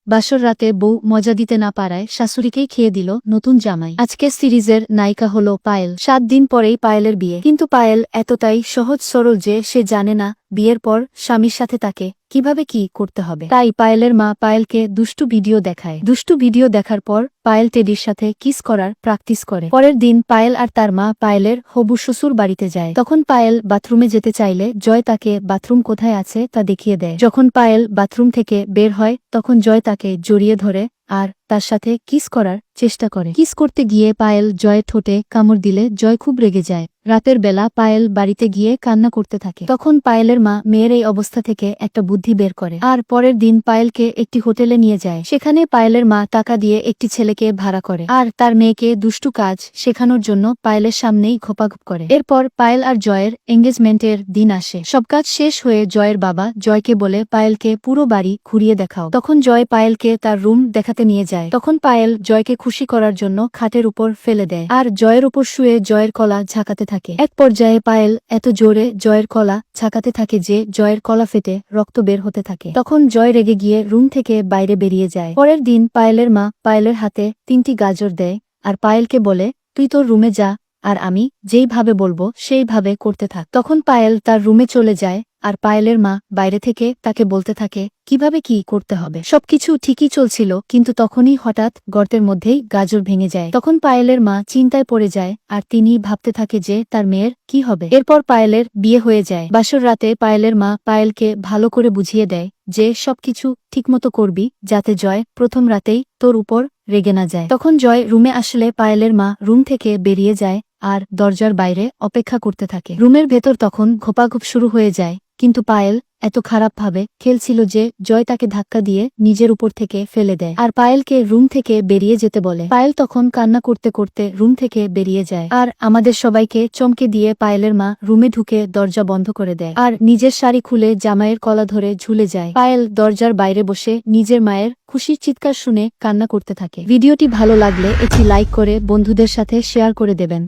বাসর রাতে বউ মজা দিতে না পারায় শাশুড়িকেই খেয়ে দিল নতুন জামাই। আজকে সিরিজের নায়িকা হলো পায়েল। 7 দিন পরেই পায়েলের বিয়ে, কিন্তু পায়েল এতটাই সহজ সরল যে সে জানে না বিয়ের পর স্বামীর সাথে তাকে কিভাবে কি করতে হবে। তাই পায়েলের মা পায়েলকে দুষ্টু ভিডিও দেখায়। দুষ্টু ভিডিও দেখার পর পায়েল টেডির সাথে কিস করার প্র্যাকটিস করে। পরের দিন পায়েল আর তার মা পায়েলের হবু শ্বশুর বাড়িতে যায়। তখন পায়েল বাথরুমে যেতে চাইলে জয় তাকে বাথরুম কোথায় আছে তা দেখিয়ে দেয়। যখন পায়েল বাথরুম থেকে বের হয় তখন জয় তাকে জড়িয়ে ধরে আর তার সাথে কিস করার চেষ্টা করে। কিস করতে গিয়ে পায়েল জয়ের ঠোঁটে কামড় দিলে জয় খুব রেগে যায়। রাতের বেলা পায়েল বাড়িতে গিয়ে কান্না করতে থাকে। তখন পায়েলের মা মেয়ের এই অবস্থা থেকে একটা বুদ্ধি বের করে আর পরের দিন পায়েলকে একটি হোটেলে নিয়ে যায়। সেখানে পায়েলের মা টাকা দিয়ে একটি ছেলেকে ভাড়া করে আর তার মেয়েকে দুষ্টু কাজ শেখানোর জন্য পায়েলের সামনেই ঘোপাঘোপ করে। এরপর পায়েল আর জয়ের এঙ্গেজমেন্টের দিন আসে। সব কাজ শেষ হয়ে জয়ের বাবা জয়কে বলে পায়েলকে পুরো বাড়ি ঘুরিয়ে দেখাও। তখন জয় পায়েলকে তার রুম দেখাতে নিয়ে যায়। তখন পায়েল জয়কে খুশি করার জন্য খাটের উপর ফেলে দেয় আর জয়ের উপর শুয়ে জয়ের কলা ঝাঁকাতে থাকে। এক পর্যায়ে পায়েল এত জোরে জয়ের কলা ঝাঁকাতে থাকে যে জয়ের কলা ফেটে রক্ত বের হতে থাকে। তখন জয় রেগে গিয়ে রুম থেকে বাইরে বেরিয়ে যায়। পরের দিন পায়েলের মা পায়েলের হাতে 3টি গাজর দেয় আর পায়েলকে বলে, তুই তোর রুমে যা আর আমি যেইভাবে বলবো সেইভাবে করতে থাক। তখন পায়েল তার রুমে চলে যায় আর পায়েলের মা বাইরে থেকে তাকে বলতে থাকে কিভাবে কি করতে হবে। সবকিছু ঠিকই চলছিল, কিন্তু তখনই হঠাৎ গর্তের মধ্যেই গাজর ভেঙে যায়। তখন পায়েলের মা চিন্তায় পড়ে যায় আর তিনি ভাবতে থাকে যে তার মেয়ের কি হবে। এরপর পায়েলের বিয়ে হয়ে যায়। বাসর রাতে পায়েলের মা পায়েলকে ভালো করে বুঝিয়ে দেয় যে সবকিছু ঠিকমতো করবি যাতে জয় প্রথম রাতেই তোর উপর রেগে না যায়। তখন জয় রুমে আসলে পায়েলের মা রুম থেকে বেরিয়ে যায় আর দরজার বাইরে অপেক্ষা করতে থাকে। রুমের ভেতর তখন ঘোপাঘোপ শুরু হয়ে যায়, কিন্তু পায়েল এত খারাপভাবে খেলছিল যে জয় তাকে ধাক্কা দিয়ে নিজের উপর থেকে ফেলে দেয় আর পায়েলকে রুম থেকে বেরিয়ে যেতে বলে। পায়েল তখন কান্না করতে করতে রুম থেকে বেরিয়ে যায় আর আমাদের সবাইকে চমকে দিয়ে পায়েলের মা রুমে ঢুকে দরজা বন্ধ করে দেয় আর নিজের শাড়ি খুলে জামাইয়ের কলা ধরে ঝুলে যায়। পায়েল দরজার বাইরে বসে নিজের মায়ের খুশির চিৎকার শুনে কান্না করতে থাকে। ভিডিওটি ভালো লাগলে একটি লাইক করে বন্ধুদের সাথে শেয়ার করে দেবেন।